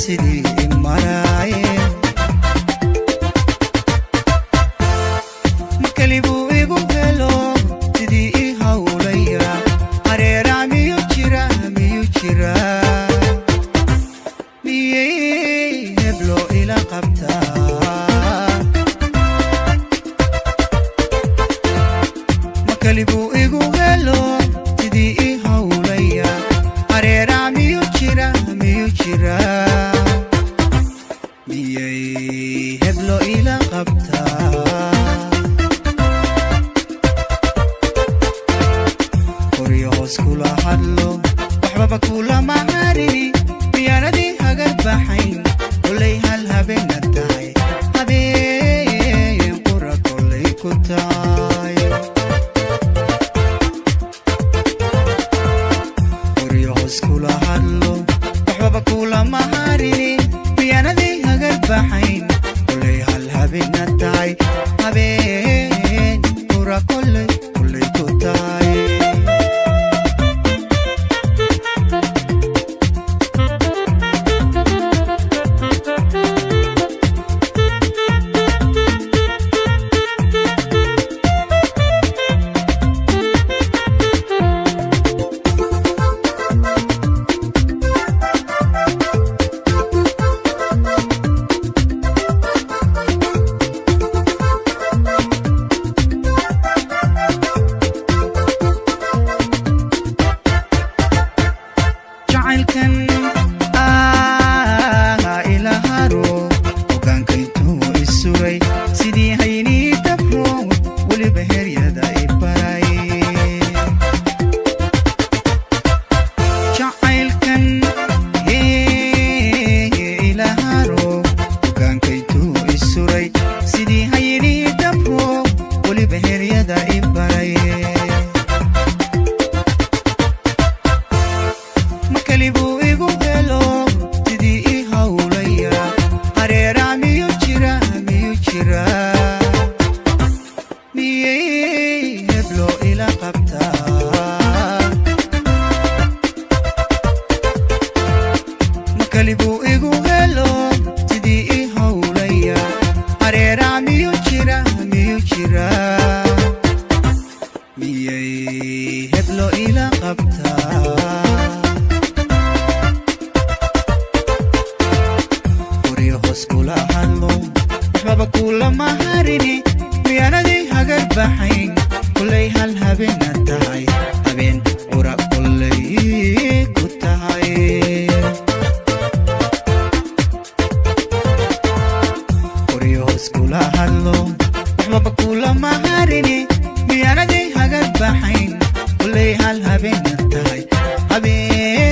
sidii imaraye makalibu igu helo sidii I hawlaya hareera miyuu jira miyay heblo ila qabtaa makalibu igu helo sidii I hawlaya hareera miyuu jira miyay heblo ila qabtaa qoryo hoos kula hadlo waxbaba kula macarini miyaanadii hagar baxayn kolay hal habeen tahay habeen qura kolay ku tahay qoryo hoos kula hadlo waxbaba kula macarini miyaanadii hagar baxayn kolay hal habeen tahay habeen qura kolay ku tahay makalibu igu helo sidii I hawlaya hareera miyuu jira miyay heblo ila qabtaa qoryo hoos kula hadlo waxbaba kula macarini miyaanadii hagar baxayn kolay hal habeen tahay habeen qura kolay ku tahay qoryo hoos kula hadlo waxbaba kula macarini miyaanadii hagar baxayn kolay hal habeen tahay habeen